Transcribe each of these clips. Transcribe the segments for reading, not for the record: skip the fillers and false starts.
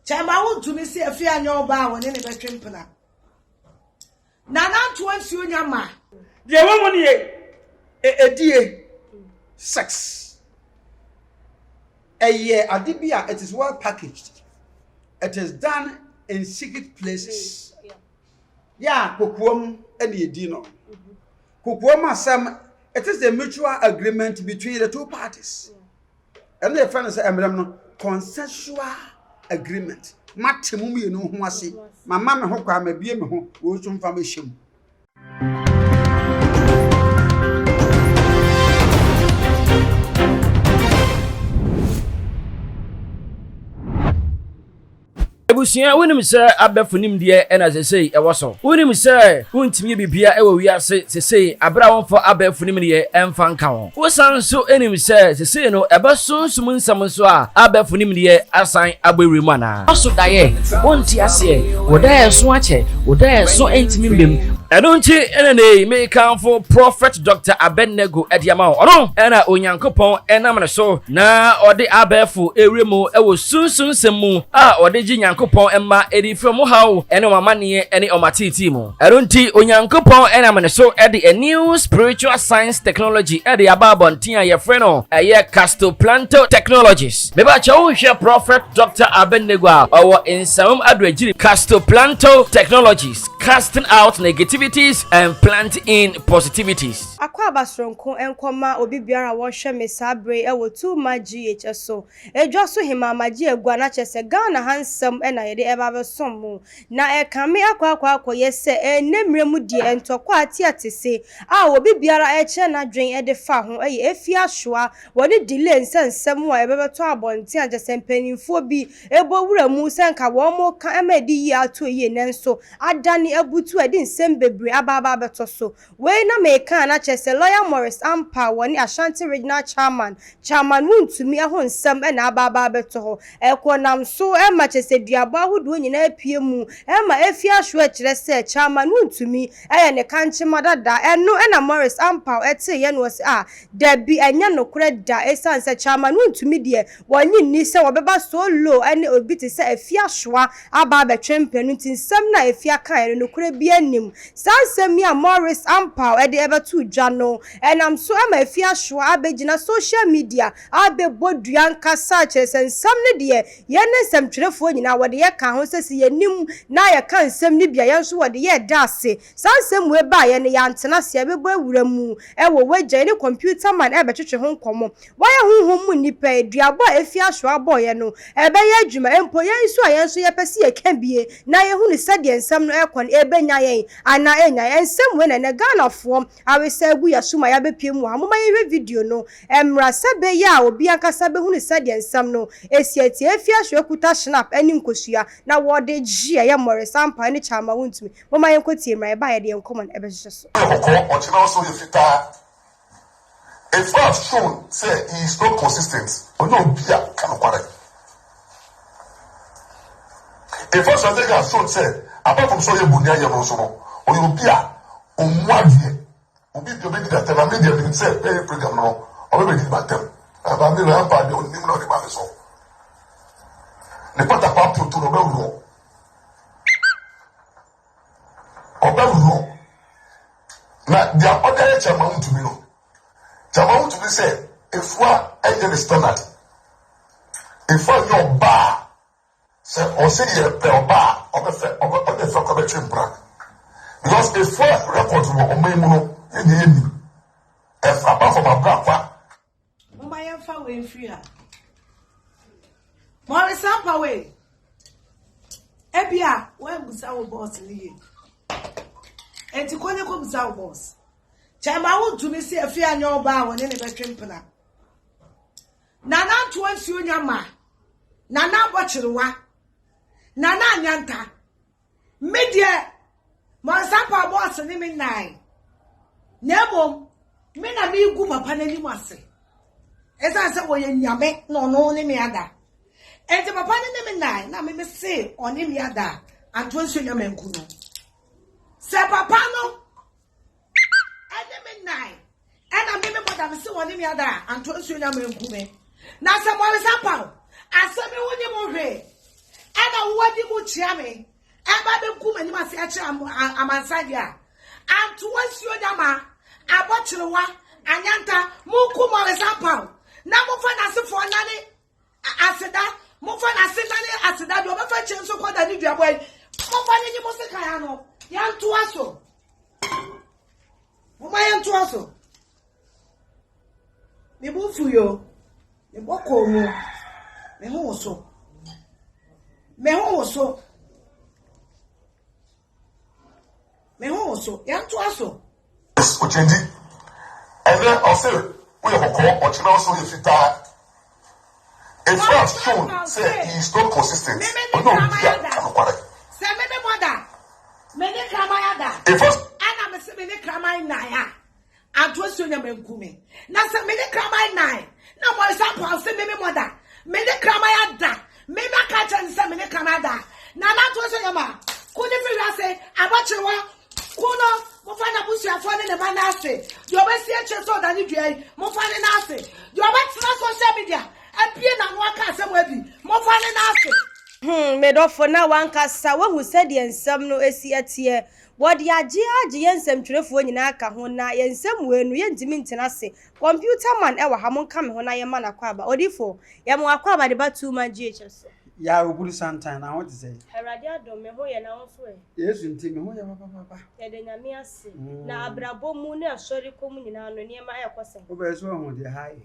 Chama Wuntumi si afi anya oba woni ne betwempena. Na na to ansuo nyama. De wo ni edie sex. Adibia, it is well packaged. It is done in secret places. Yeah, kokuom eni edino. Kokuom asem, it is a mutual agreement between the two parties. And the friend say no consensual agreement. Matemu mi no ho ase. Mama me ho kwa ma bie me ho wo so mfa ma hyem. Ebusia wonim se abefunim de ena sesei ewoso wonim se wontimi bibia ewo wiase sesei abra wonfo abefunim de emfa nka ho wosan so enim se sesei no ebesonsum nsam so a abefunim de asan agbewremu ana aso daye wonti ase wodaye so ache wodaye so entimi mbem enonchi ena ne me kanfo prophet Dr. Abennego ediama ono ena onyankopon enam ne so na ode abefu ewremu ewo sunsun semu a ode ji Onyankopon emma edi from how ene mamane ene omatiti mu erunti Onyankopon enamane so edi a new spiritual science technology edi ababontin aye freno aye castoplanto technologies meba cha wo hwe prophet Dr. Abennego owo insam adwagiri castoplanto technologies casting out negativities and planting in positivities akwa basronko enkoma obi biara wo hwe mesabre ewo 2 ma GHS so edwo so hima maji egua na chese Ghana hansam ena yede eba besom na ekame akwa yese enemremu die entokwa atiatese a obi biara eche na dwen ede fa ho efi ahwa woni delay nsensem wa ebebeto abonti agese mpanimfo bi ebo wuramu senka wo mo ka emedi yi ato yi nenso adani ebutu edi nsem bebre ababa beto so we na meka na chese lawyer Morris Ampa woni Ashanti regional chairman Wuntumi aho nsem ena ababa beto ho ekonam so ema chese duaba ahodo nyina apie mu ema efi ahwo akire se chairman Wuntumi eye ne kanchima dada eno ena Morris Ampa ete ye no se dabi enya nokure da esan se chairman Wuntumi de wonyi ni se wobeba so low ene obi te se efi ahwa aba be twempenu nsem na efi aka ene nokure bi anim sansem ya Morris Ampa ede ebetu dwa no enam so ema efi ahwa abegina social media abeboduan kasa chese nsem ne de ye ne nsem twerefo nyina wode ye ka ho sesi yenim na ye ka nsem ne bia ye nso wode ye da ase sansem we ba ye ne ya ntena se bebo awuramu ewo wagya ne computer man ebe twetwe ho nkomo waya honhom mu nipa eduabo efi ahwa abo ye no ebe ye adwuma empo ye nso a ye nso ye pese ye ka bie na ye hu ne sade nsem no ekon ebe nya ye ana enya nsem we ne Ghana fo awese agu ya suma ya bepie mu amoma ye video no emra sebe ya obi ankasa be hu ne sade nsem no esieti efi ahwa kuta snap anim kosua na wode gia ya Morris Ampa ni chama Wuntumi mama yenkotie mra ba ye de encommon ebe hye so also you fita if first shown say he is not consistent ono bia kan kware if first has shown say apart from so you bunia ye no so no oyo bia omwadie obi bi obi da tell media bin say program no obi be di batem aba mi Ampa de onim no de ba so ne pata pa Pioto no bewuro obewuro na dia other chairman Wuntumi no chairman Wuntumi say if wa agent standard if your bar say o say ye pe oba obefe ko be because if record wo o memu no eni if apart from abrakwa Mama yamfa we free ha Morris Ampa we ebia we busa wo boss ni ye enti konye ko busa wo boss chama Wuntumi si afi anya oba woni ne betwempena nana to ansuo nyama nana bochirewa nana anyanta media Morris Ampa boss ni me nai nemo me na me gu papa nani mu ase esa se wo ye nyame no ni me ada enti papa ni me nai na me say oni me ada anto ansuo nyama nku no se papa no ene me nai ena me boda me say oni me ada anto ansuo nyama nku me na se Morris Ampa ase me wonye mo hwe ena body mu chiame. Eba be kum ani ma se achi amansa dia. And to once you dama, abochrewa, anyanta, muku mo example. Na mo fa na se for nani aseda, mo fa na se nani aseda do ba fa chenso ko da ni dua boy. Mo fa ni mo se kan no. Yan to aso. Mo ma yan to aso. Me bo fu yo. Me bo ko mo. Me ho so. Me ho so. Me ho so. Yan to aso. Ochendi. And then also, we have a call, or also if it if that's shown, say he's not consistent. But no, say me mother. Me ne kramaya da. If first, and I'm say me ne kramaya na ya. Adwo so nya menkume. Na say me ne kramaya na. Na mo example say me mother. Me ne kramaya da. Me ma ka chan say me ne kramaya da. Na to so nya ma. Kuni fi say abachewa kuno mo fa na busu afo ne ba na ase. Yo be sie che so da ni dua yi. Mo fa ne na ase. Yo be tena social media. Apie na no aka asem abi. Mo fa ne na ase. Me do for na wan kasa wa hu said yensam no esi atie. Wodi age yensam twerefo nyina aka ho na yensam wenu yentimi ntena se. Computer man e wa ha mon ka me ho na ye ma na kwa ba. Odifo ye mo akwa ba de ba too much GHS. Ya oburu santan na what say? Herade adom me ho ye na wo so e. Yesu nti me ho ya papa. Ye de nyame ase. Na abrabo mu na asori kom nyina no ne ma e kwose. Obeso ho de hai.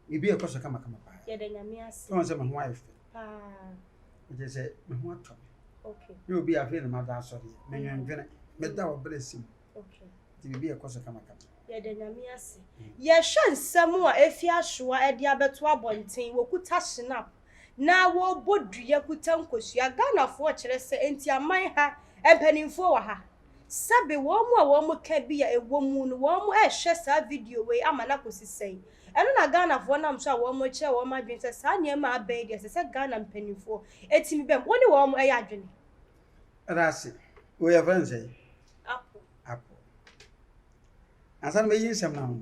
Ibi e kwose kama pa. Ye de nyame ase. So say me ho ayefe. Je say me ho ato. Okay. You be afi na mada asori. Me nwenwene. Me da obresim. Okay. Ti bi e kwose kama. Ye de nyame ase. Ye hwe nsam a efi ahwa e de abeto abonten wokuta snap. Na wo bodua kuta nkosua Ganafo kire se enti aman ha empanimfo wa ha sabe wo mu a wo mu ka bi ya ewo mu no wo mu hwe sa video we amana kosisei eno na Ganafo nam so a wo mu kire wo ma dwen se sa ne ma abai de se Gana mpanimfo etimi bem woni wo mu eya adwene Rasi we ya friends eh apo asan me yin sem na mo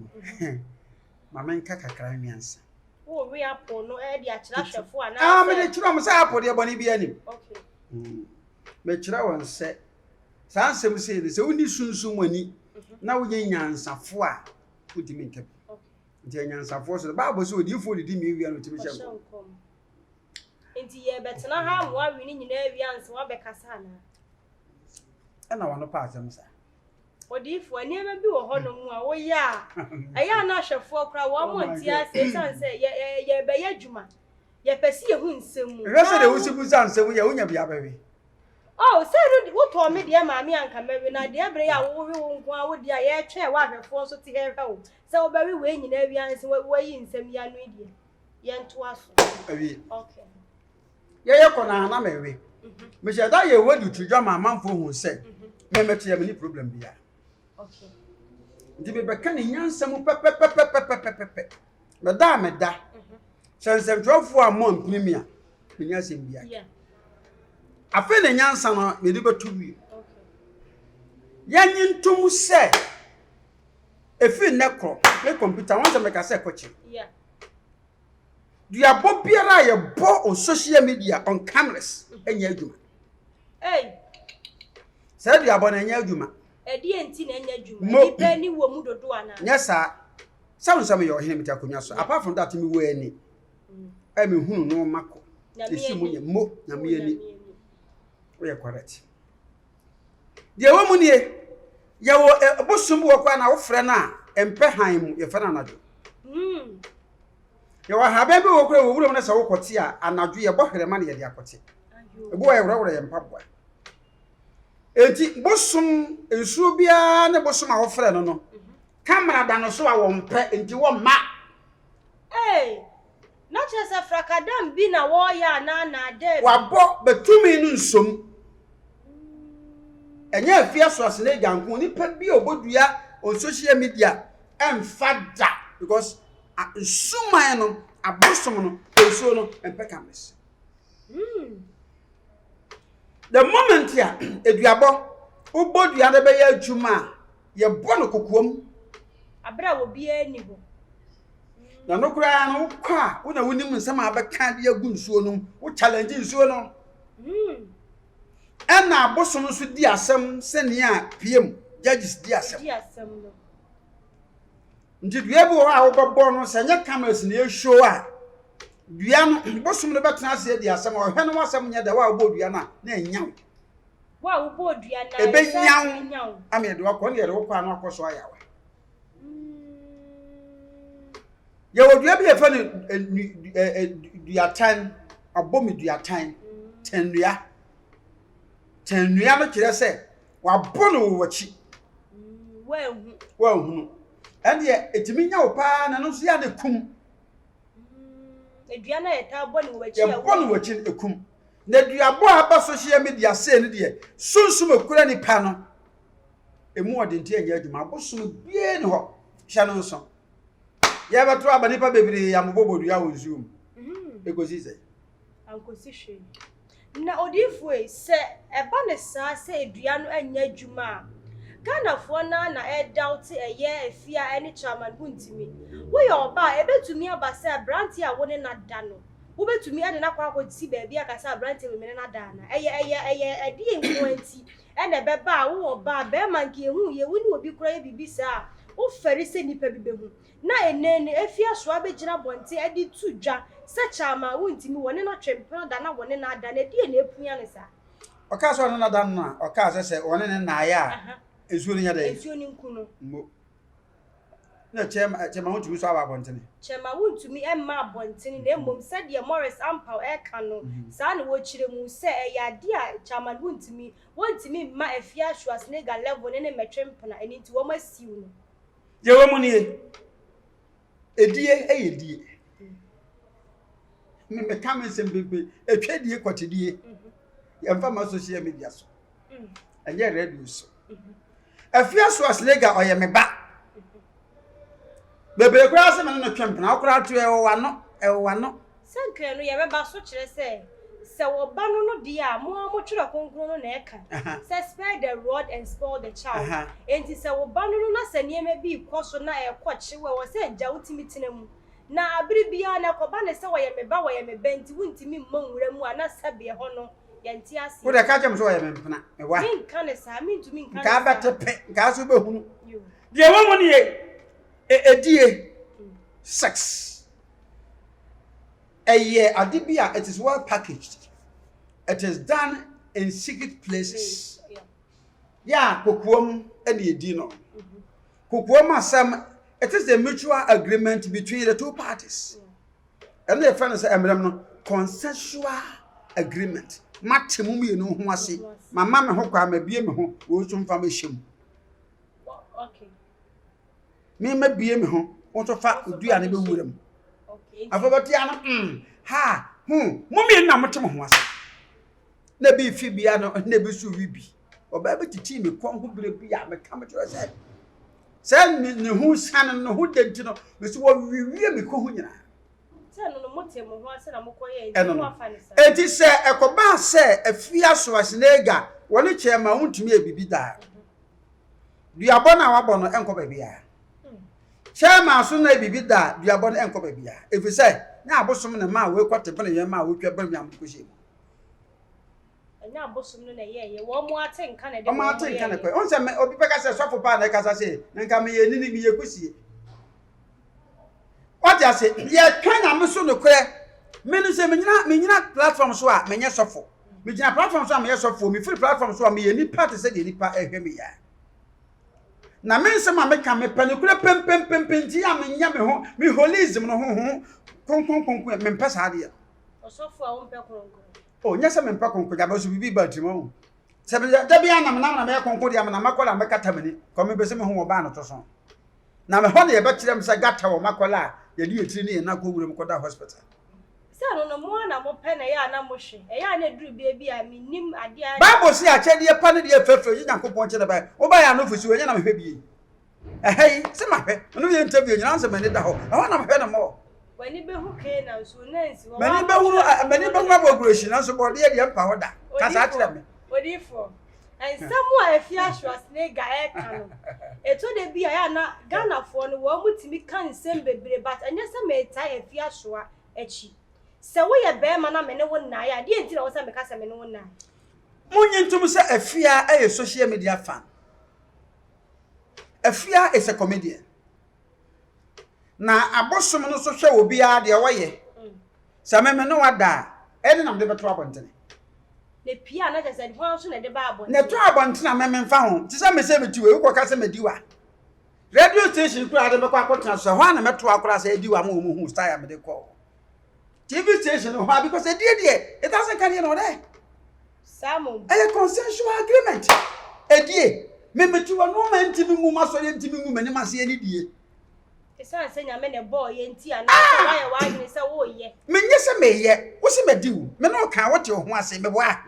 mama nka kakra nwansa wo we apo no e de akira hwefo ana me de kira mo sa apo de boni bi anim okay me kira won se sa ansem se ni se woni sunsun wani na wo ye nyansafo a wodimi nka okay nti nyansafo so Bible so odifo de di mi wi anu timi hye enti ye betena ha mo awi ni nyina wi anse wa bekasa na ana wono pa asem sa Odifo aniema bi wo hono mu a wo ya aya na hwefo kra wo mo ntia se sanse ye be ya djuma ye pesi ye hu nsem mu rese de wusibu sansem ye wonya bia bawe oh say wo to me de ma me anka mewe na de bre ya wo wi wo nko a wo de a ye twe wa hwefo so ti hehe wo se wo bawe we nyina wi anse wo yi nsem ya no die ye nto aso awi okay ye kona na mewe me she da ye wadu tudwa ma manfo hu se me meto ye me ni problem bia okay ndi be beka ni nyansam pepepepepepepe me da sensem twofo amon mpinimia me nyasem bia yeah afi ne nyansa no me di betu wi okay yanyintum se efi nekro me computer won se me ka se kochi yeah dia bobiara ye bo on social media on cameras enya adwuma hey se dia bo na enya adwuma edi enti na enya djuma ipa ni wo mu dodo ana nyesa sam yo hene meti akonya so apart from that me wo ani I me hunu no mako esi mu nye mo na me ani we are correct de wo mu nie ye wo bosum wo kwa na wo frɛ na empe han mu ye frɛ na anadwo ye wa ha be wo kura wo wuro na sa wo kote a anadwo ye bo hwere ma na ye de akote ebo ye wura ye mpaboa enti bosum ensuo bia ne bosum a wo frɛ no camera da no so a wo mpe enti wo ma na chese frakadam bi na wo ya na de wa bo betumi nu nsom enya afia so asene ganku ni pa bi obodua on social media emfada because nsuma no abosom no ensuo no empe cameras the moment ya eduabo ubodua de be ya adwuma ye bo no kokuom abra wo bi ani ho Na no kura no kwa wo na wonim nsɛm abɛka de agu nsuo no wo challenge nsuo no ɛna abosom so di asɛm sɛnea PM judges di asɛm nti dua bi wo a wo bɛbɔ no sɛ nyɛ cameras na ehwo a dua no bosom no bɛtena ase di asɛm ɔhwɛ no asɛm nyɛ da wa wo bɔ dua na enyaw wa wo bɔ dua na ebenyaw ame de wakɔ ne yɛde wo kwa no akɔso ayawa ye wo dua bi efa ne duatan abomi duatan tenua no kire sɛ wabɔ no wo wachi wa hu ɛne etimi nya wo pa na no so ya ne kum edua na yɛta bɔ ne wo wachi ya bɔ no wachi ekum na duabɔ aba social media say ne de sunsum ekura ni pa no emu odente anya adwuma abosom bie ne ho hya no nso ya bato aba nipa bebiri ya mbobo dua wo zoom ekosi sɛ ankosi hwe na odifo sɛ ɛba ne saa sɛ edua no anya adwuma Ghanafoɔ na doubt ɛyɛ afia ɛne chairman Wuntumi wo yɛ ɔba ebetumi aba sɛ branti a wo ne na da no wo betumi ɛde na kwa akɔti baabi akasa branti me ne na da na ɛyɛ ɛdi nkoanti ɛna ɛbɛba wo ɔba bɛma nke ehu ye wo ni obi kora ye bibi saa wo fɛri sɛ nipa bi behu na enene afia so abegyina bonte ɛde tu dwa sɛ chairman Wuntumi wo ne na twempena da na wo ne na da na ɛdi na epua ne saa ɔka so ne na da no a ɔka sɛ wo ne na ya esuo nya da esuo ni nkuno mo na chema Wuntumi so aba bontene chema Wuntumi emma bontene na emom sɛ de Morris Ampao eka no saa na wo kyire mu sɛ ɛyɛ ade a chairman Wuntumi ma afia Schwarzenegger level ne metwempena eni nti wo ma siw no ye wo mu nie edie eyedie me ka me sembebe etwadie kwatedie yemfa ma social media so enye radio so afia Schwarzenegger oyɛ me ba bebe kura se me no twempena okura to ɛwɔ sankre no yɛbɛba so kyerɛ sɛ wo ba no di a mo twere konkro no na ɛka sɛ spare the rod and spoil the child enti sɛ wo ba no na sɛ niema bi kɔ so na ɛkɔ kyewe wo sɛ agya wotimi tena mu na abiri bia na kɔba ne sɛ wɔyɛ me ba enti Wuntumi mma nwura mu a na sɛbe hɔ no yɛnti ase wo de ka kyem so wɔyɛ me mpena me wa min ka ne saa min tumi nka ka bɛtepe ka so behunu de wo mu nie edie sex adibia it is well packaged. It is done in secret places. Yeah, kokuom and edino. Kokuom asem it is a mutual agreement between the two parties. And the friend say no consensual agreement. Matemu me no ho ase. Mama me ho kwa ma bie me ho wo so mfa me hyem. Okay. Me ma bie me ho wo so fa odua ne be wuram. Okay. Afobati ano mumie na motem ho ase. Na bi fi bia no na bi su wi bi. Oba be titi me kon ho bire bi ya me ka me tro say. Say ne hu san no ho denti no me so wo wiwie me ko ho nyina. Say no motem ho ase na mokoye enti no afa ne sa. Enti say ekoba say afia Schwarzenegger woni chairman Wuntumi ebibi da. Duabɔ na wabɔ no enko ba bia. Chairman so na ebibi da duabɔ no enko ba bia. Efi say na abosom na ma we kwate bene ye ma we twa bene am ko shey. Na abosom no na ye wo mo atenka na de mo atenka na kwa on se obi peka se sofo pa na kasa se nka me ye nini me ye kusie. What ya say ye kan na me so no kre me no se me nyina platform so a me nye sofo. Me nyina platform so a me ye sofo me free platform so a me ye nipa te se de nipa ehwe me ya. Na me nsem a me ka me pa ne kure pem ti a me nya me ho me holism no ho konkon me mpesa ade. Osofo a wo mpe konkon. Oh, nyasa me mpa konkon ja ba so bibi batimo. Se be da bia na me na me konkon dia na makola me kata me ni. Ko me bese me ho oba no to so. Na me ho na ye ba kire me se gata wo makola ye di etiri ni na ko wure me ko da hospital. Se no mo na mo pe na ya na mo hwe. E ya na duru bia a me nim ade a. Bible si a che de pa ne de fefro yi Nyankopon che da ba. Wo ba ya no fusi we nya na me hwe bie. Ehei, se ma hwe. No ye interview nya na se me ne da ho. Ho na me hwe na mo. Wani be hu ke na so nansi wo. Mani be hu abogration na so body e de mpa ho da. Kasa atire me. Odifo. and somewhere if ya was nega e kan e to de bia ya na Ghana for no wo mutimi kan sem bebre but anya se me tai if ya soa echi se wo ye be ma na me ne wo na ya de enti na wo se me ka se me ne wo na Munyi ntum se afia e social media fan. Afia is a comedian. Na abosom no so hwe obi a de wo ye. Se me no wada e de nam de beto abontene. le pia na je se de ho so na de ba abon. Na to abontene me mfa ho. Ti se me se betiwe ko ka se mediwa. Radio station kura de bekwa akotena so ho na meto akora se ediwa ma omu hu style me de ko. TV station ho because it doesn't carry no there. Samo. A consensual agreement. Edie, me metu wa no man ntimi mu maso ye ntimi mu mani mase ye ni die. Esa se nya me ne boy ye nti ana wa ye wa ni se wo ye. Menye se me ye, wo se me diwu. Me no kan wote ho ase me boa.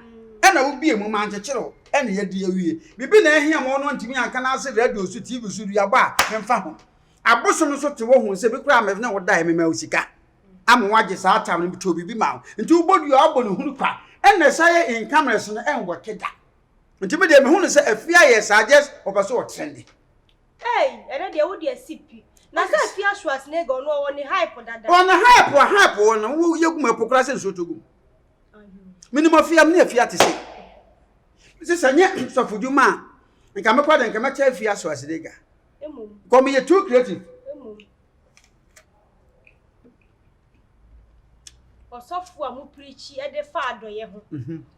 E na wo bie mu man kyekere e na ye die awie. Bibi na ehia mo no ntimi anka na ase radio su TV su ya ba me mfa ho. Aboso no so te wo ho se bi kura me na wo dai me ma osika. Am waje sa atam no bi bibi ma. Nti wo bodu ya obo no hunu kwa. And the say in cameras no en work da. Nti me de me hunu say afia yes suggest obaso trendy. Hey, ene de wo de sipi. Na say afia Schwarz na go no woni hype dada. On hype won wo yegum apokra se so togum. Minimum afia me afia te say. Me say sanye sofuduma. Nka me kwada nka me cha afia Schwarz de ga. Emum. Come you too creative. Emum. Osofu amu preach e de fa adoye ho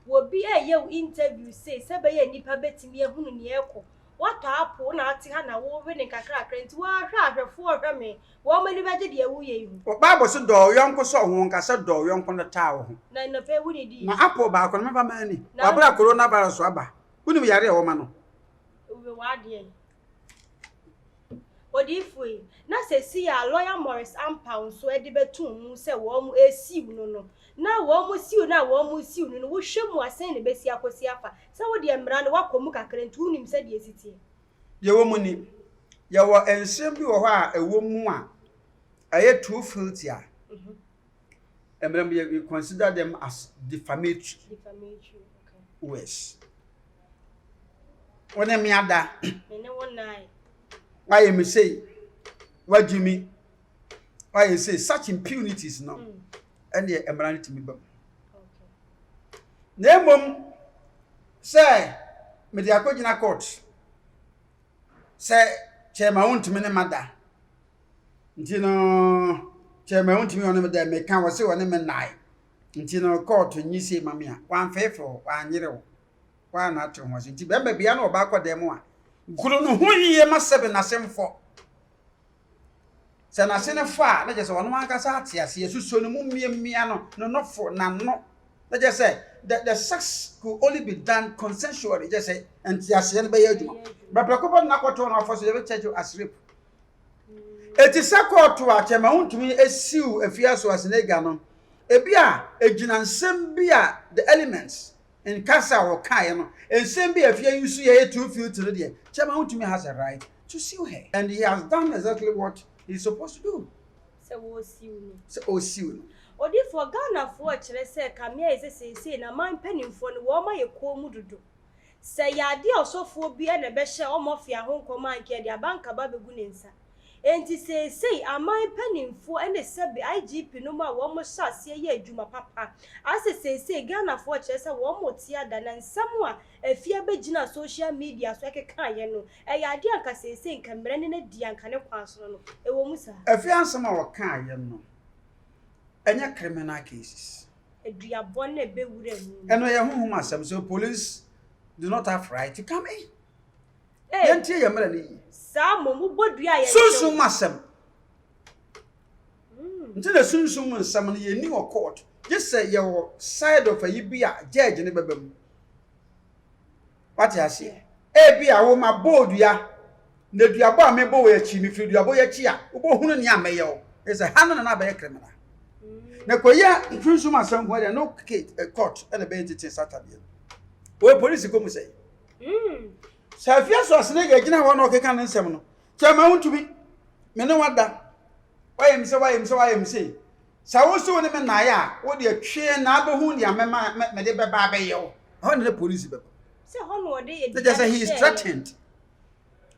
wo bi eye interview say se be ye nipa betimi ehunu ne eko wato apo na ati ha na wo we ne kakra krenti wa hwa ahwefo hwa me wo mani beje de ewu ye hu O Bible so do yonko so ho nka se do yonko no taa ho na no pe wu ni di na apo ba ko no meba mani wabra corona virus aba unu yare e wo ma no we wa de odifui na se si ya lawyer Morris Ampa so e de betum mu se wo mu esiu no na wo mu siu na wo mu siu no wo hwemu asen ne besi akosi afa se wo de emra ne wakomu kakra ntu nim se de esitie ye wo mu ni ye wo ensem bi wo ho a ewo mu a aye true filthy a emram we consider them as defamatory okay words wona mi ada ne won nai why me say Wuntumi why you say such impunities no and the emran to me bam okay na mom say me dey akogina court say chairman Wuntumi ne mada nti no chairman Wuntumi on me dey me kan wo say woni me nai nti no court nyi say mame a wan fefo wan nyere wa na to ho so nti be bia na oba akode a guru no huyiye masebe na semfo se na senefo a na je se wono akasa atiase yesuso no mummia no nofo na no na je se the sex could only be done consensually just say entiase no be yaduma babrakobo na koto na afo so ye church as rape eti sakoto a chema Wuntumi esiu afia so asenega no ebia ejina nsem bia the elements in kasa or kai no ensem bia afia yusu ye to filter de chema Wuntumi has a right to sue her and he has done exactly what he's supposed to do se wo siu no so o siu no odi for Ghana for kire se kamia ise na man panimfo no wo ma ye ko mu dudu se ya de osofo bi na be hye o mofia ho nkoma anke de abanka ba begu ne nsa enti se aman panimfo ene sebe IGP no ma wo mo hyase ye adwuma papa ase se Ghana for kire se wo mo tia da na nsam a afia begina social media so ekeka ye no e ya de anka se nkamre ne na di anka ne kwanso no e wo musa afia nsam a wo kan ye no any criminal cases eduabon na be wura mu eno ye honhom asem so police do not have right to come in eh yentie ye mara ni sa momu bodua ye sunsun masem ntina sunsun nsem no ye ni o court just say your side of a yibia judge ne bebam what you say e bia wo ma bodua na duabo a mebo we achi mi firi duabo ye chi a wo hunu ne ameye o is a hanu na be criminal na koya sunsun masem ko de no court and be entity Saturday o police ko mu say Safia so asene ga gina ho no keka nsem no chema Wuntumi me ne wada wayem se sa wo so ne me na ya wo de atwe na abehu ne amema me de beba abeyo ho ne police beba Say hono de They just say he is threatened.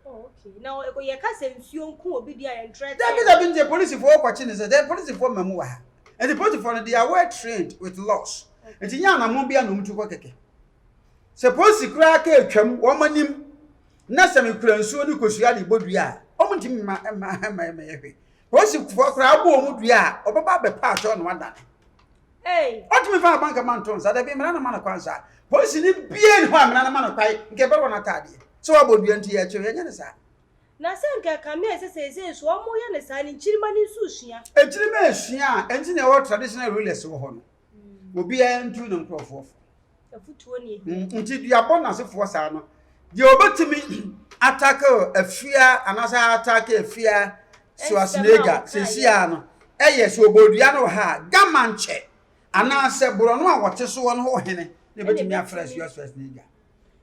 Oh, okay. Now you can say nsuo nku obi dia and threatened. There been the police for watching is the police for memoir. And the police for they are well trained with laws. And the young among be a num to work. Suppose the crack a chum, woman him. Nasam kura nsuo ni kosua de bodua. Omuntimi ma ehwe. Police for crowd bo mudua, obaba be pa cho no wada. Hey. Otimi fa bank man ton sa da be mena na man kwansa. Police ni bie ni ho amena na man kwai, nke be wona tade. So abodua nti ya che ye ne sa. Na se nka kame ese so omo ye ne sa ni nchirima ni nsu sua. Echirima esua, enti na wo traditional rulers wo ho no. Obi a ntu no nkrofo. Afutuo ni. Nti dua bon na se fo sa no. Ye obetimi attack afia anasa attack afia Schwarzenegger sesia no eye so obodua no ha gamanche anase bro no a wote so no ho hene ne betimi afra Schwarzenegger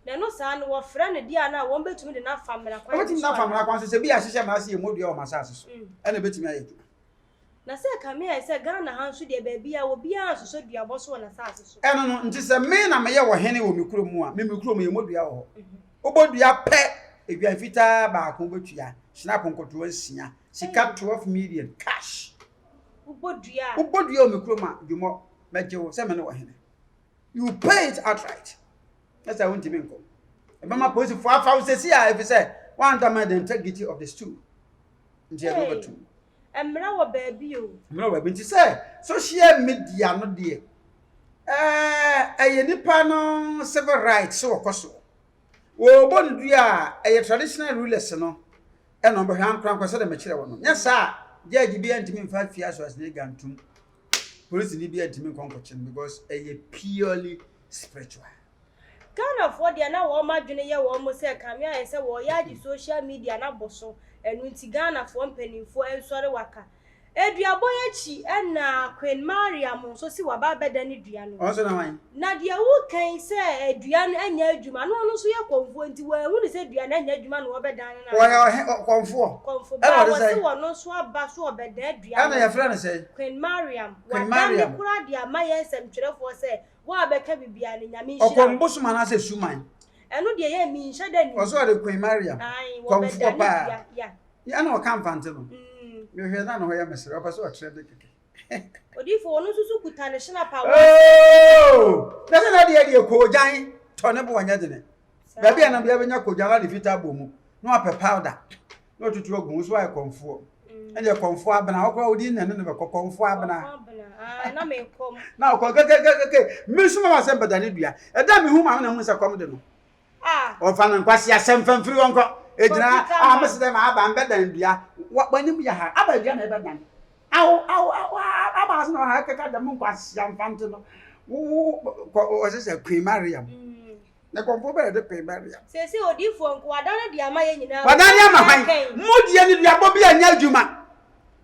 na no sa no wo fra ne dia na wo betimi de na famra kwan betimi na famra kwan se bi ahihye ma se emodua o masase so ene betimi ayetu na se kame se Ghana hanso de ba bia wo bia asoso dua bo so na sase so eno no nti se me na me ye wo hene wo mikro mu a me mikro mu emodua ho obodua pe edwan fita ba ko betua snap nkoto ansia sika 12 million cash ubodua o mikroma dwumo mejewo se me ne wo hene you pay it outright that's I want to nko e mama police for afa sesi a if say one time the integrity of the stool nje number 2 emra wo ba bi o emra wo ba nti say social media no de nipa no civil rights so okoso wo bondua traditional rulers no e no be han kran kwese de mekire wono nya sa judge bi antimi mfa fia so asne gantum police ni bi antimi konkochin because purely spiritual Ghana for dia na wo madwene ye wo mo se kamia ye se wo ya di social media na boso enu nti Ghana for mpanimfo ensore waka eduabo yachi na Queen Mariam so si waba beda ni dua no onso na wan na dia wo kan se edua no anya adwuma no no so ye konfo nti wa hu ni se dua na anya adwuma no obeda na wa konfo ba wo se wo no so aba so obeda dua ana ya fra na se Queen Mariam wa dan kura dia ma ye nsem twerefo se wa abeka bibia ni nyame nhira okomboso mana se suman enu de ye mi nhya da ni oso de Queen Mariam konfo pa ya na o kan fante no me hwe na no ya mesere opa so trade keke odifo onu susu kuta ne shina pa oh na se na de ko jan to ne bo wanya de ne ba bia na bia benya ko jan la de fita bomu no ape powder no tutu ogun so ai konfo ene konfo abana okwa odi nne ne be konfo abana na me kom na ko keke me suma ma se badane dua e da me hu ma na hu se kom de no o fa na nkwasi asem famfiri wonko ejina amese dem aba mbedan dua wanim ya ha aba dua na e bedan au aba asno ha keka dem nkwasi amfante no o se Queen Mariam na konfo be de Queen Mariam se odifo nko wadana dia ma ye nyina wadana ya ma han modie ni dua bo bia nya adwuma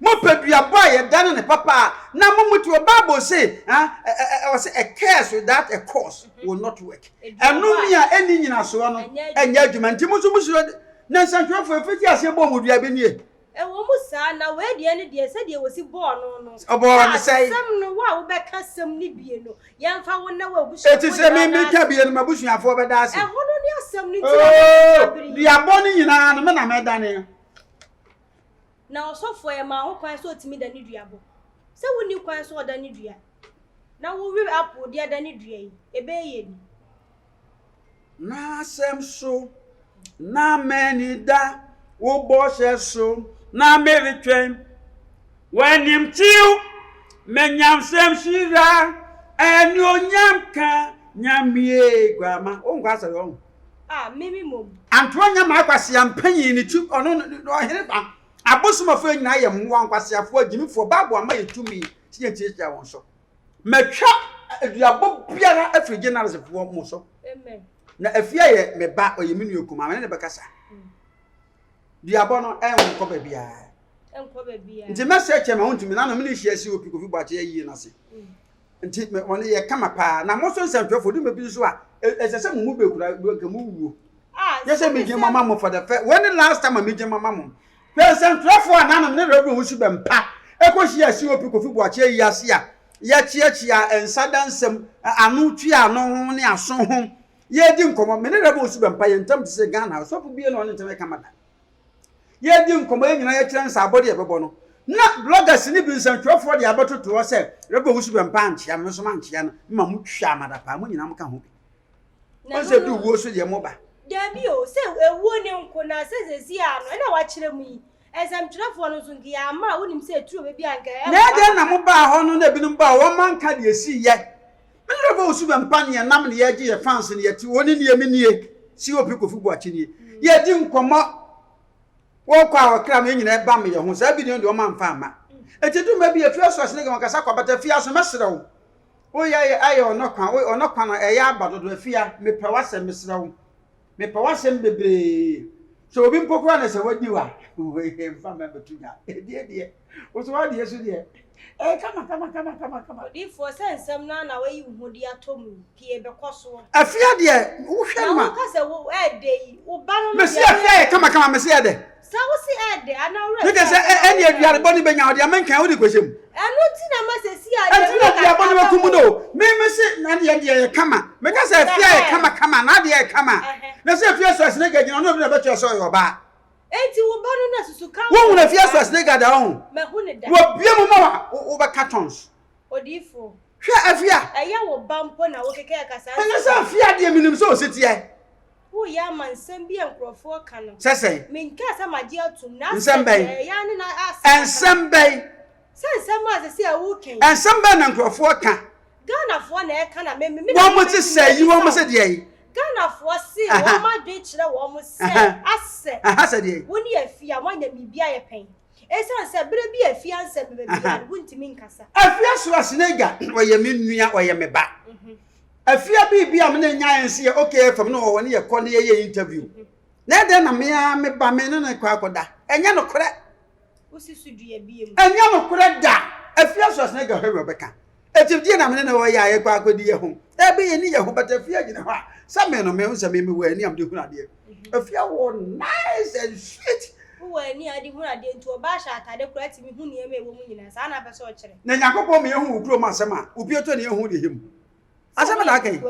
mo pedua boy dan ne papa na mo mutu Bible say I say a curse without a cause will not work enu mi a eni nyina so no enya adwuma nti musu na nsantwefo efiti ase bo modua be nie wo musa na we de ne de se de wosi bo no obo ne say sam no wa wo be ka sam ni bie no yemfa wo na wa busu eti se me ka bie no mabusuafo be da ase hono ni asam ni ti dia bo ni nyina no me na me dane na osofo e ma ho kwan so otimi da ni duabo se woni kwan so oda ni dua na wo wi apo dia da ni dua yi ebe ye ni na sem so na meni da wo bo se so na meritwen wanim tiu menyam sem shira eni onyam ka nyamie gwama o ngwa sa yo mimi mom anto onyam akwase ampanyi ni tu ono no here ba abosomafo nyina ye mwa nkwasiafo agimifo Bible ama yetumi tiyetia won so metwa aduabo biara afri generalsfo mo so amen na afia ye meba oyeminu okuma me ne bekasa duabo no enko ba bia nti message ma Wuntumi na no me hia si opi kofi boache yi na se nti woni ye kama pa na mo so nsantwefo du mebi so a esese mu bekura kamu wuo yese meje mama mo for the first when last time meje mama mo nsantwefo ananam ne rebu wusu bempa ekohia si opi kofi boache yi ase a ya chiachia ensadansem anu twa no ho ne aso ho Ye di nkomo me ne rebo osu bempa ye ntam se Ghana so fu bie no ne ntem kamada. Ye di nkomo ye nyina ye kire nsa abode ye bebo no. Na bloggers ni bi nsantwofo de abatoto wo se rebo osu bempa anchia me so manchia no ma mu twa amada pa mu nyina mka ho bi. O se du wo so de mo ba. Dabi o se ewu ne nko na se zezi ano na wa kire mu yi. Ezamtwofo no so ngi ama wonim se eturo be bi anka. Na de na mo ba ho no na binum ba wo manka de esi ye. Me rebo osu bempa ne nam ne ye gi ye fans ne ye ti woni ne ye menie si opi kofu bo achi ne ye di nkomo wo kwa wakra me nyina ba me ye ho sa bi ne de o man fa ama etedu ma bi e fie so asene ga kasa kwa bata fie so mesrew wo ye aye onokwa na e ya abadodo afia me pe wase mesrew me pe wase bebre so obi mpokura na se wadi wa we mfa ma betunya e die wo so wadi yesu die kama. Ifo sensem na we yi hu dia tomu pie be koso. Afia de wo hwe ma. Na ka se wo ede wo ba no. Me se afia kama me se ede. Sa wo si ede ana wura. Me ke se eni aduare boni benya wo de amankan wo de kwesem. Enu ti na ma se si ade. Enti na dia boni be kumu do. Me se na de kama. Me ka se afia kama na de kama. Na se afia so asene ga gina no bi na betu so yo ba. Enti wo ba no na susu kan. Wo na afia so asene ga da ho. Me hu ne da. Wo bie mu ma wo be cartons. Odifo. Hwe afia. Eya wo bampo na wo keke akasa. Anya se afia de minim so osetie. Wo ya mansem bi enkrofo kan no. Sese. Me nka sa maji atum na. Nsembei. Ya ne na asa. Ensembei. Sensem a se a wo ken. Ensembei na nkrofo ka. Ghana fo na e kan na me. Wo mo ti se yi wo mo se de yi. Ghana fo si wo ma dwe kire wo mo se ase. Aha se de yi. Wo ni afia mo nya bibia ye pen. Esan se bre bi afia anse be bibia Wuntumi nkasa. Afia so asenega oye me nua oye me ba. Afia bibia me na nya ense okay fam no wo ne ye kɔ ne ye interview. Na de na me ba me no na kwa akoda. Enya no kore. Usisu dua bi em. Enya no kore da. Afia so asenega hwe beka. Etimdie na me na wo ya ye kwa akodi ye ho. E be ye ni ye ho bata afia gina ho. Sa me no me hu sa me wo ani am de hu na de. Afia wo nice and sweet. Wo ani adi hu na de nti oba sha atade kura ti mi hu ne eme wo mu nyina sa na pese o kire. Na Yakobɔ me hu ukuro ma asema. Pioto ne hu de him. Asema da kai.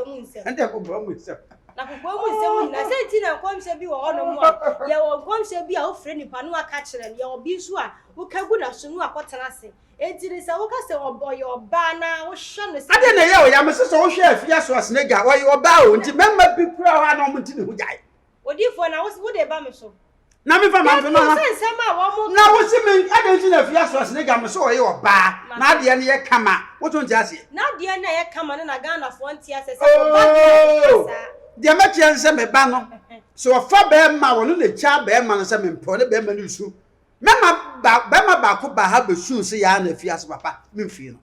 Ande ko bɔ mu nsem. Na ko mu nsem nyina se ti na nkomhye bi wo hono mu a. Ye wo nkomhye bi a wo frɛ nipa no aka kire ne ye obi so a wo kagu na so no akotena se. Ejire se wo ka se oboye oba na wo hwe no se. Ade na ye o ya me se so wo hwe afia so asenega oye oba o nti memma bi kura wa na omuti ne hu jai. Odifo na wo de ba me so. Na me fa ma fe no ha. Na wo si me ade nti na afia so asenega me so oye oba na ade ne ye kama wo to nti ase. Na ade na ye kama na Ghana fo nti ase se oba na de ma tia nse me ba no. So ofa be ma wo no na cha be ma no se me mpo ne be ma no su. Mema ba ko ba ha be su se ya na afia so papa me mfi no.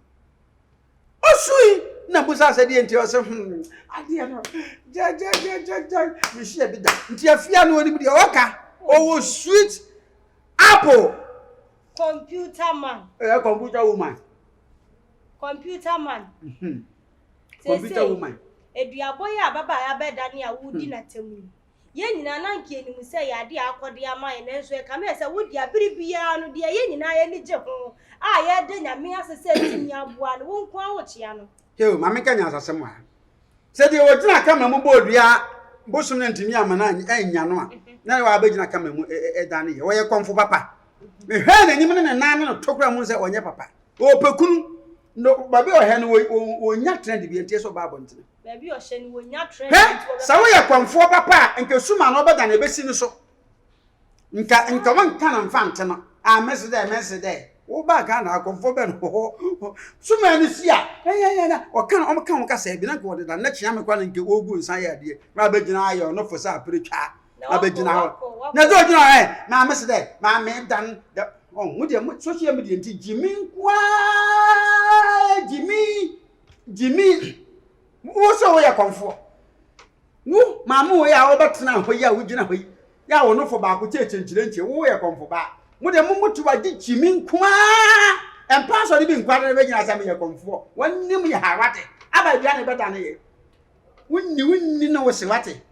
Osui na busa se de nti o se ade no ja me shi bi da nti afia no oni bi de oka oh sweet apple computer man computer woman computer woman eduaboy ababa ya beda ne a wudi na temu ye nyina na nke enimu se ya de akode amaye na enso e kama se wudi abiribia no de ye nyina ye ni je ho a ye de nyame asese timi aboa no won kwa wo chia no heo mame kanya asase mo ha se de wogina kama mu bodua bosum na ntimi amana anya no a na wa abegina kama mu edane ye wo ye konfo papa me hwe na nyim ne nan no tokura mu se onye papa o pekunu no babe o he no wo nya trend bi entie so ba abontene baby o hye ni wo nya trend sa wo ye konfo papa nke suma no obeda na ebesi ni so nka won kana mfa nte no a message de wo ba ka na konfo be no suma ni sia ya o kan o kan ka sa bi na ko de na chia me kwa nke ogu nsan ya de ma begina ayo no fo sa apretwa ma begina ho na do gina na message de ma me dan oh mudi social media nti Jimmy wo so wo ya konfo wo mamu wo ya wo betena ho ya wo gina ho ya wo no fo ba ko chechenkire nche wo ya konfo ba mudi mutu ba di Jimmy nkwa empa so de bi nkwa de be gina sa me ya konfo wannim ya hawate aba bia ne beta ne ye wunni no wo se wate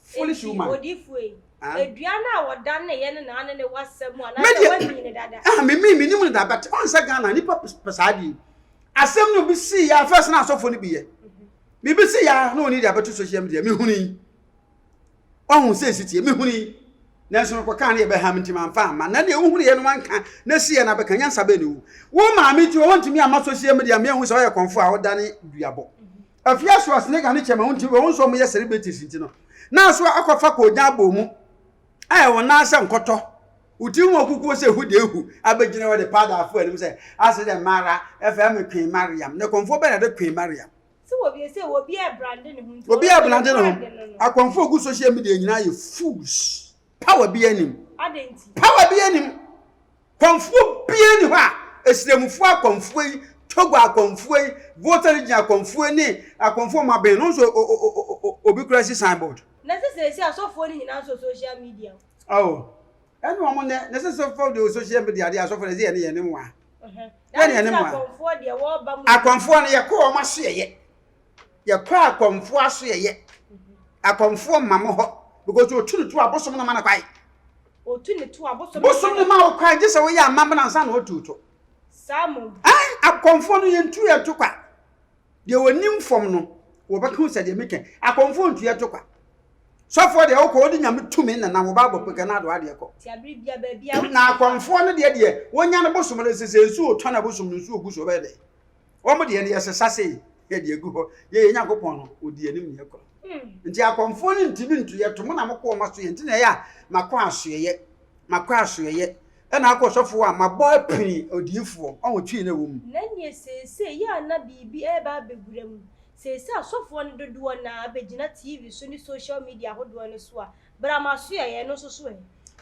foolish woman odifue eduana wodan ne ye ne na ne wasem ana na wani ne dada me nim da but on sa Ghana ni papa pasadi asem no bi si ya first na asofo ni bi ye BBC ya no need about social media me huni ohun say city me huni na so ko kan ye be ha mti man fa ma na de ohun ye no man kan na sie na be kan yansa be ne wo ma me ti wontumi ama social media me hu so ye konfo a wodane duabo afia so asne kan che ma wontumi wo so mo ye celebrities nti no na so akofa ko nya bomu ai wona asa nkoto uti mu okuku se hu de hu abegina we de pada afo anim se ase de mara fm Queen Mariam ne konfo be na de Queen Mariam so obi say obi e brand ne hu obi e brand ne hu akonfo ogu social media nyina ye fools power bi anim adenti power bi anim konfo bi ani ha esremufo akonfo yi togo akonfo yi voter gi akonfo ni akonfo mabe no so obi crash signboard na se asofo ni nyina so social media oh enu omo ne se for the social media dey asofo dey ene ene mu a ene mu akonfo de wo ba mu akonfo ne ye ko o ma so ye kwa akonfo aso ye akonfo mamo ho because o tunu to abosom na mana kwai o tunu to abosom bosom ne ma o kwai je se wo ya amamba na nsa na o tuto samu akonfo no ye ntu ye to kwa de wonim fom no wo ba kan se de meke akonfo ntu ye to kwa sofo de o ko odi nyame tumi na wo ba bo peka na do ade ko ti abri bia ba bia na akonfo no de wonya no bosom le se nsu o to na bosom no nsu ogu so be de wo mo de ne ye se sase ye de egu ho ye Yakopon no odi anim ne ko nti akonfo ni ntimi ntu ye to mo na mko ma so ye nti na ya makọ asoye e na akosofo a mabo pin odifo on twi na wo mu na nye sese ya na bibi e ba beguram sese asofo no dodo na abegina TV so ni social media hodo no so a bramaso ye no so so e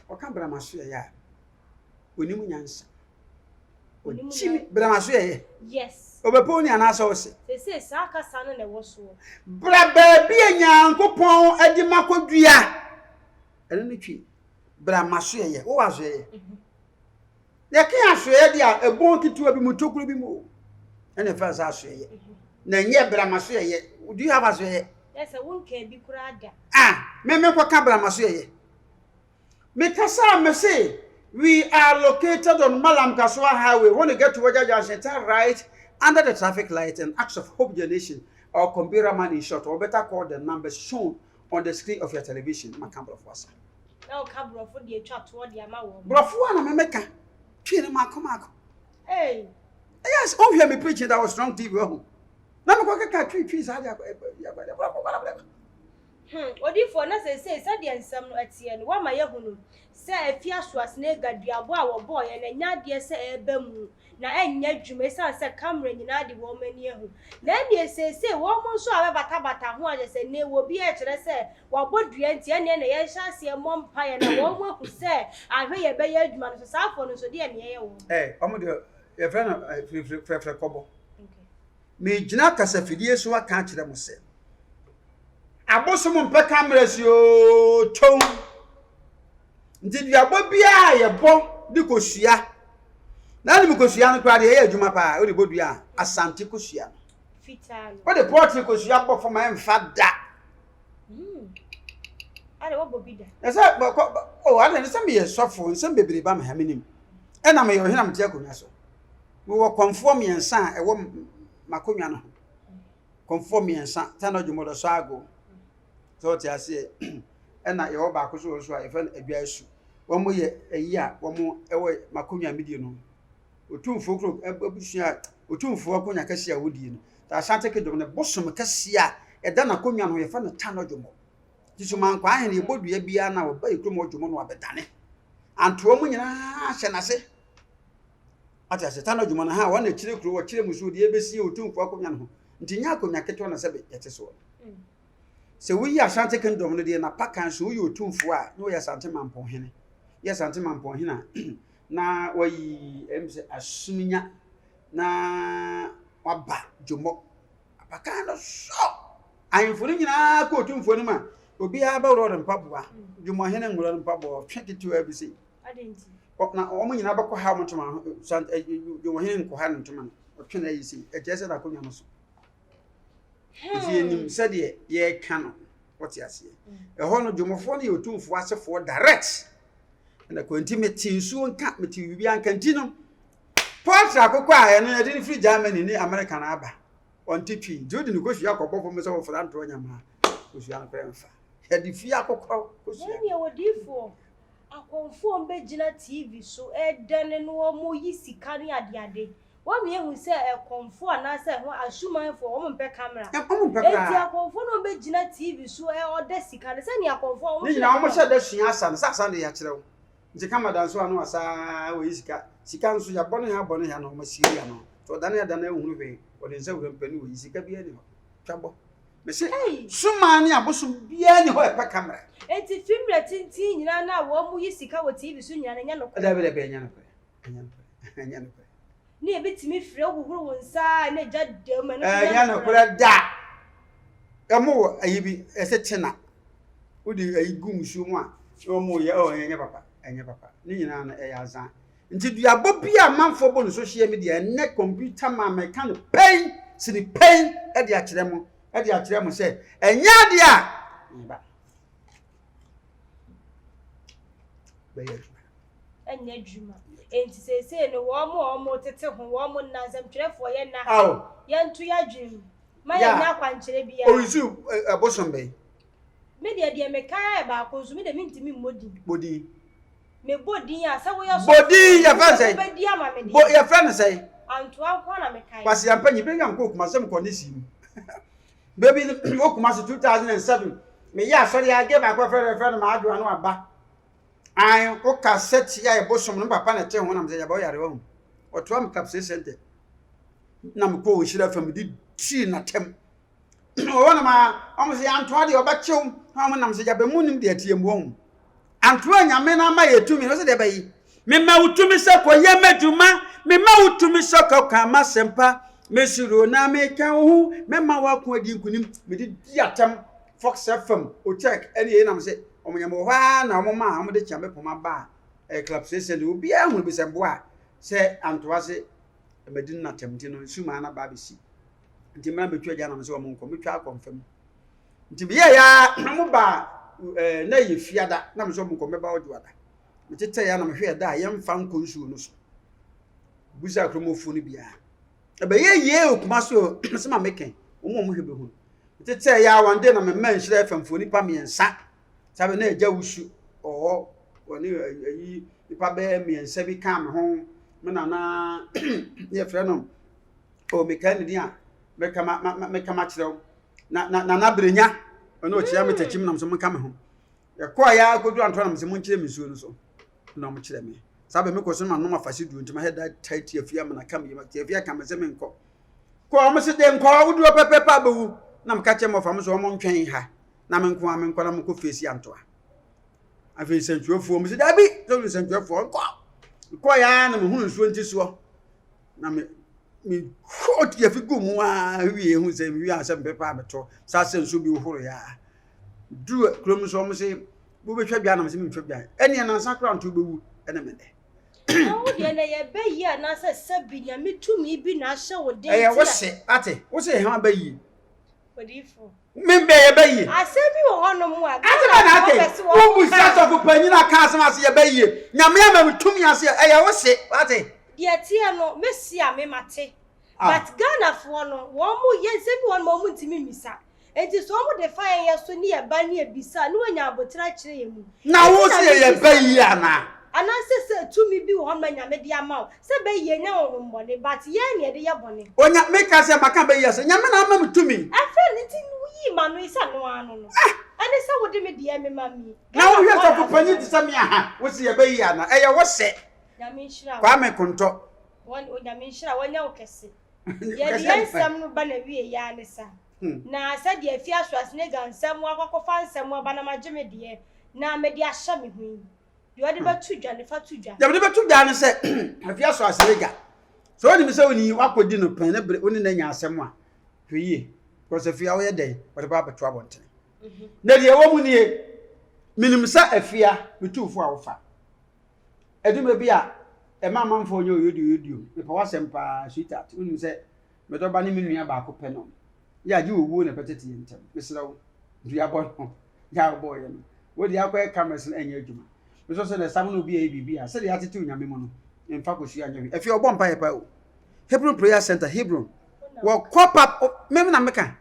o kan bramaso ye ya onimu nyansa onimu bramaso ye yes obeponi anasa o se sese saka sanu na wo so bra ba bi Nyankopon adima kodua ene ne twi bramaso ye wo waso ye ya kan asoye dia ebon kitu abi mutokuru bi mu ene fa sa asoye na nye bramaso ye do you have asoye yes wonka bi kura ada me ko ka bramaso ye me kasa me say we are located on Malam Kaswa Highway. When you get to Waja Junction, turn right under the traffic light and Acts of Hope Generation or Kombira Man in short, or better call the numbers shown on the screen of your television. Macambro of Wasa. Now, Cabro for the chat toward the amount. Brofuana Meka, China Macomako. Hey, yes, oh, hear me preaching that was strong TV. Now, I got 3 trees. Odi for na say said the ensam no atie no wa ma ye hunu say afia so asne gaduabo a wo boy na nya de say eba mu na enya dwuma say camera nyina de wo mani ehu na de say wo mo so abata bata ho aje say ne wo bi e kire say wo bodua ntie ne na ye hya se mo mpa ye na wo mo hu say ahwe ye be ye adwuma no so safo no so de ne ye wo omo de ye friend frefre kobo me gina kasafidie so aka kire mo say abosom mpe cameras yo tom ndi diabo bia ye bo di kosua na ni kosua no kra de ye adwuma pa o de bodua asante kosua fitalo o de portrait kosua bo for my mfada ale wo bobida esa o ale ne sem ye sofo nsem bebre ba ma hamenim e na me yo hena mtia konwa so we wo conform yensa e wo makonwa no conform yensa tano dwumo do so ago so ti ase na ye wo ba ko so a efa adwa asu wo mo ye ayi a wo mo ewo makonwa medie no otumfo kro abusua otumfo akonya kase a wodie no ta asante kedom ne bosom kase a eda na konwa no ye fa no tano dwumo tisu man kwa ahene bodua bia na wo ba ekrom dwumo no abedane anto mo nyina hye na se ati ase tano dwumo na ha wo na kire kro wo kire musu de ebesi otumfo akonya no nti nya akonya keto na se be yete so se we ya Asante Kingdom no de na pakan so we otumfo a no ya Asante Mampon hene ya Asante Mampon hene na wayi emse asuminya na waba jomo pakan no so ayinfo ni nyina ko otumfo ni ma obi a ba ro mpaboa jomo hene ngoro mpaboa twekitu abisi adenti na omo nyina ba ko ha mo tuma jomo hene ko ha ntuma otwena yisi ejese na konwa no so nim said ye can what you see a hono jumofo na yotumfo asefo direct na kontimeti nsu nka meti bibia nkantino portrait akoko a ene de free Germany ni America na aba on TV. Do the negotiate for myself for Antonia. Who's young grandfather. Had the Fiaco. Any odifo. Akonfo mbegina TV so edene no mo yisi kani adiade. Wa me hu se akonfo anase ho asumanfo o mpe camera. Enti akonfo no mbegina TV so ode sika ne se ni akonfo o mo. Ni na o mo she da sua asan sa de ya kire wo. Nti kama dan so anu asa we sika. Sika nso ya bone ha no ma siri ya no. To dan ya dan ehunu hwe. O de nse wura mpani we sika bia ni ho. Twabo. Me se suma ni aboso bia ni ho e pa camera. Enti filmre tintin nyina na wo mu yisika wo TV so nyina nya no. Da be nya no. Nya no. Ni ebetimi frɛ huhuru wonsa na jadde ma no. Nya no kura da. Emo ayibi ese tena. Udi ayigum su mu a. Omo ye nya papa. Nya papa. Ni nyina na ya azan. Nti duabo bia manfo bo no social media ne computer ma me kan pain sini pain e de akire mo. E de akire mo se enya de a. Ba. Enya djuma enti sese no wo mo tete ho wo mo nansam twerefo ye na ye ntu ya dwum ma ye nya kwankere bia o isu abosom be me de me kan e ba ko so me de mintimi bodi me bodi ya sa wo ya so bodi ya fa say bodi ama me bo ya fa na say anto anko na me kan kwasi ya panyi be ngam ko kuma sem ko ne si baby o kuma 2007 me ya sori ya ge ba ko friend ma adu anu aba ai o cassette ya e bosom no papa na che ho na me ya ba yare wo o to am capsule center na me ko o shira fam di chi na tem o wona ma o mo se anto ade o ba chew ha mo na me se ya be munim de atie mu ho anto anyame na ma yetumi no se de ba yi me ma utumi se ko ye maduma me ma utumi se ko ka ma sempa me suro na me ka ho me ma wa ko adi nkunim me di atem Fox FM o check any na me se omanyamo hwa na omoma amode chambe poma ba club sese de obi ahunu be se boa se antoase medin na temti no suma na ba besi nti mra betwa ja na me se omonko metwa akomfam nti be ya mo ba na ye fiada na me se omonko me ba oduada metete ya na me hwe da ye mfa nkonsu no so buza kromofu no bia be ye okuma so se ma meken omo hwe be hu metete ya wande na me man hire famfo nipa miensa sabe na eja wusu woni ayi ipa be miensa bi ka me ho me na ye frɛ no o mekani dia me kama kyerɛw na brenya ono kyerɛ me tachim nam so me ka me ho ye ko ya kodu anto nam so mo kyerɛ me suo no so na mo kyerɛ me sabe me ko so ma no ma fase du ntima head tight afia me na ka me afia ka me se me nkɔ ko mo se de nkɔ wudu pepepa bewu na me ka kyerɛ mo fa mo so mo ntwen ha na me nko na me ko face antoa afi sentuafo mo se da bi so sentuafo ko ya na me hu nsuo nti so na me ko ti afi gumu a wi hu se wi asem pepa abeto sa sensu bi horo ya du krom so mo se bo betwa bia na me se me twa bia ene na sakra nto bewu ene me de o de na ye be yi na se sabinya mitumi bi na hye wo de wo se ate wo se ha ba yi odifo membe ye bayi asebi wo hono mu a na ake wo bu sasa fu panyina ka asem ase ye bayi nyame ama mutumi ase eye wo se ate de tie no mesi a me mate but Ghana fo no wo mu ye sebi wo mo ntimi misa enti so mo de fa ye so ni ye ba ni ebisa ni wanya abotira kire ye mu na wo se ye bayi ana se tumi bi wo ma nyame de ama se bayi ye nya wo mbone but ye ne de ye bone onya me ka se maka bayi ase nyame na ama mutumi afa ni ti manu isa no anu no ane se wo de me de me mami na wo hwe so panyi ti sami aha wo se ye bayi ana eye wo se nyame nhira kwa me konto won o nyame nhira wonya wo kese ye de ensam no ba na wie ya ne sa na sa de afia so asne gansam akwakofa nsam ba na mageme de na me de ahya me hu de ode ba tudwa ne fa tudwa de ba tudwa ne se afia so asne ga so oni mi se oni wakodi no pan na oni na nya asem a hweye because afia wo ye den ode ba beto abonten na de wo mu nie minim sa afia betufo a wo fa eduma bi a e mamamfo onye oyodio me pa wasem pa sweetheart unim se me do ba ne menua ba ko pe no ya ji owu na petete yentem mesrawo dua bo no ya bo ye no wo di akwa cameras na enya adwuma me so se na sam no bi e bibi a se de atete onyame mu no emfa ko sua anyawe afia obo mpa ye pa o Hebron Prayer Center Hebron wo cop up mem na meka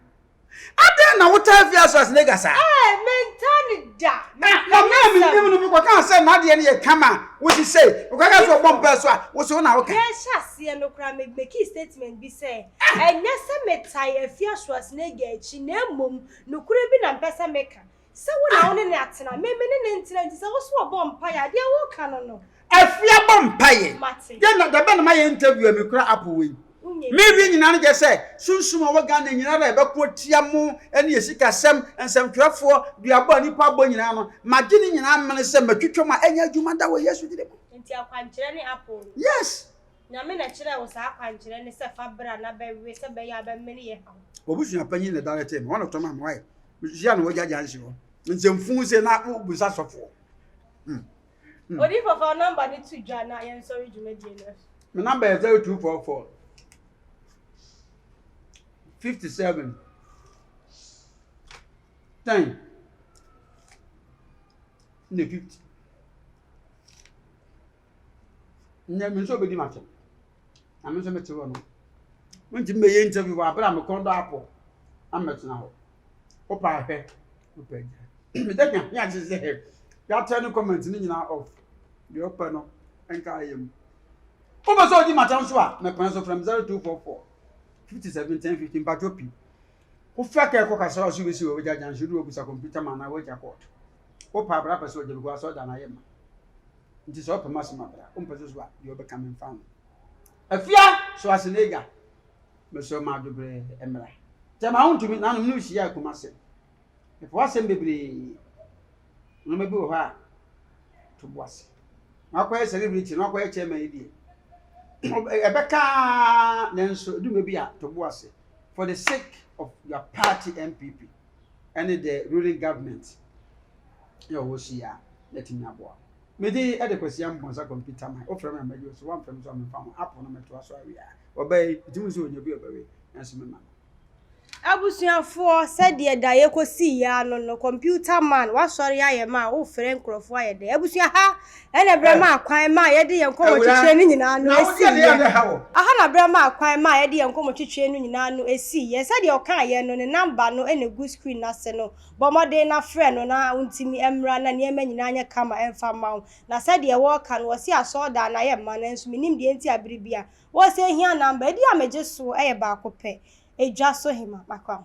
ade na wo ta fi aso as nega sa mentani da na me no ko kan say na de ne ye kama wo si say wo ka so bom pa so a wo so na wo ka yes asie no kra me make statement bi say enye se metai afi aso as nega echi na emom no kura bi na mpesa meka se wo na wo ne atena me ne ntina nti se wo so bom pa ya de wo ka no afia bom pa ye de na da be na ma ye interview me kura apple we me bi nyina no je say sunsum owo ga na nyina ra e be ko tia mu ene yesika sem ensem twafo duabo nipa bo nyina no magye ni nyina amene se matwetwom a enya adwuma da wo yesu dire mu nti akwankyere ne apple yes na me na kyerɛ wo sa akwankyere ne se fabra na be we se be ya be mene ye ha obusua panyi ne direct me one of them am why jia no wagya jansi ho nsɛmfu se na busa sɔfo odi for number ni tu dwa na yen sorry dwumadie no my number is 0244 57 10 ne 50 nya me so be di macho na me so me te wo no wonti me ye interview wa abra me kondo apo ametna ho opa he opa ja me da nya je se ya tell comment ni nyina off the opa no enka ayem o ba so di macho so a me pan so from 0244 57 10 15 patropi o fa ka ko ka so so be si wo ja jan shuru obusa computer man na wo ja court opa abra pa so je go so da na yema nti so opa masima bra o mpa so a de obeka me fan afia so asenega me so ma dobre emra tema Wuntumi na no mu hia akoma se e fo asem bebre no me bi wo ha to boase na kwa celebrity na kwa chairman idie ebeka nenso du me bi a to boase for the sake of your party MPP and the ruling government yo wo hia let me aboa me di e de kwasi am bonsa computer man o frame am bajo so one frame so am fam app no meto aso awia obey timu so onya bi obewe enso me ma abusuafo said da ye kosi ya no computer man wa sori aye ma wo fere nkrofo aye de abusua ha ene bre ma akwan ma ye de yenko mo twetwe ni nyina no esi aha na bre ma akwan ma ye de yenko mo twetwe ni nyina no esi ye said o kan ye no ne number no ene good screen na se no bomode na friend no na Wuntumi emra na ne ema nyina anya kama emfa ma na said ye wo kan wo si aso da na ye ma na nso minim de enti abiribia wo se hia number e di ameje so eye ba ko pe eja so hima makwa